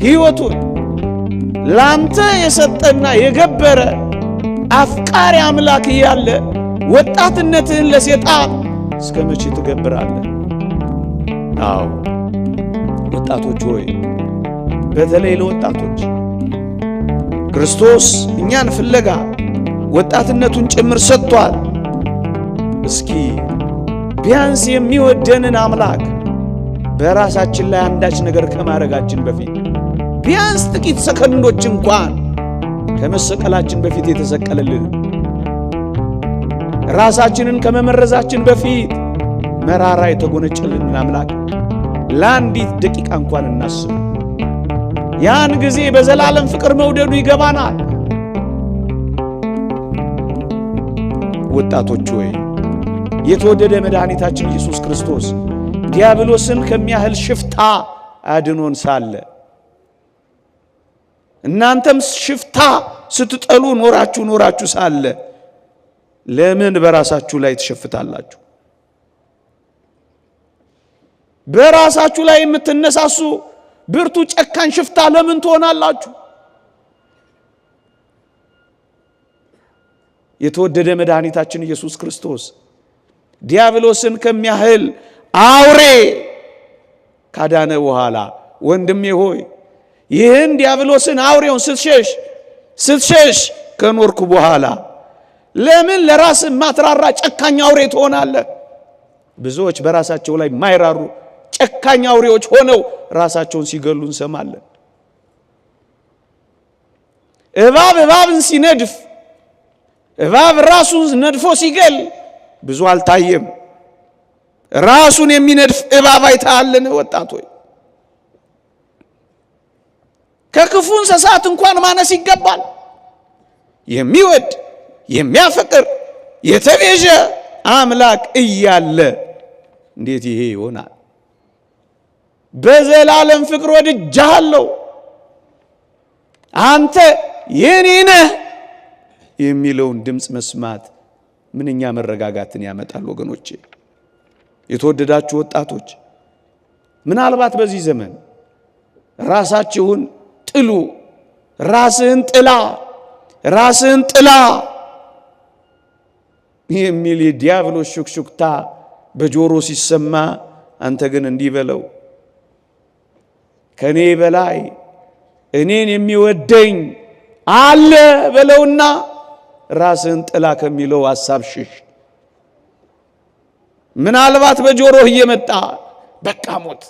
ሕይወቱን ላንተ የሰጠና የገበረ አፍቃሪ አምላክ ያለ ወጣትነትህን ለሰይጣን እስከ መቼ ትገብራለህ? አዎ ወጣቶች ሆይ፣ በተለይ ለወጣቶች ክርስቶስ እኛን ፍለጋ ወጣትነቱን ጭምር ሰጥቷል። እስኪ ቢያንስ የሚወደንን አምላክ በራሳችን ላይ አንዳች ነገር ከማድረጋችን በፊት ቢያንስ ጥቂት ሰከንዶች እንኳን ከመሰቀላችን በፊት የተሰቀለልን ራሳችንን ከመመረዛችን በፊት መራራ የተጎነጨልንን አምላክ ለአንዲት ደቂቃ እንኳን እናስብ። ያን ጊዜ በዘላለም ፍቅር መውደዱ ይገባናል። ወጣቶች ሆይ፣ የተወደደ መድኃኒታችን ኢየሱስ ክርስቶስ ዲያብሎስን ከሚያህል ሽፍታ አድኖን ሳለ እናንተም ሽፍታ ስትጠሉ ኖራችሁ ሳለ ለምን በራሳችሁ ላይ ትሸፍታላችሁ? በራሳችሁ ላይ የምትነሳሱ ብርቱ ጨካኝ ሽፍታ ለምን ትሆናላችሁ? የተወደደ መድኃኒታችን ኢየሱስ ክርስቶስ ዲያብሎስን ከሚያህል አውሬ ካዳነ በኋላ ወንድሜ ሆይ ይህን ዲያብሎስን አውሬውን ስትሸሽ ከኖርኩ በኋላ ለምን ለራስ ማትራራ ጨካኝ አውሬ ትሆናለህ? ብዙዎች በራሳቸው ላይ ማይራሩ ጨካኝ አውሬዎች ሆነው ራሳቸውን ሲገሉ እንሰማለን። እባብን ሲነድፍ እባብ ራሱን ነድፎ ሲገል ብዙ አልታየም። ራሱን የሚነድፍ እባብ አይተሃልን? ወጣቶች ከክፉ እንስሳት እንኳን ማነስ ይገባል። የሚወድ የሚያፈቅር የተቤዠ አምላክ እያለ እንዴት ይሄ ይሆናል? በዘላለም ፍቅር ወድጄሃለሁ አንተ የኔ ነህ የሚለውን ድምፅ መስማት ምንኛ መረጋጋትን ያመጣል። ወገኖቼ፣ የተወደዳችሁ ወጣቶች፣ ምናልባት በዚህ ዘመን ራሳችሁን ጥሉ፣ ራስህን ጥላ የሚል የዲያብሎስ ሹክሹክታ በጆሮ ሲሰማ አንተ ግን እንዲህ በለው፣ ከኔ በላይ እኔን የሚወደኝ አለ በለውና ራስህን ጥላ ከሚለው ሐሳብ ሽሽ። ምናልባት በጆሮህ እየመጣ በቃ ሞት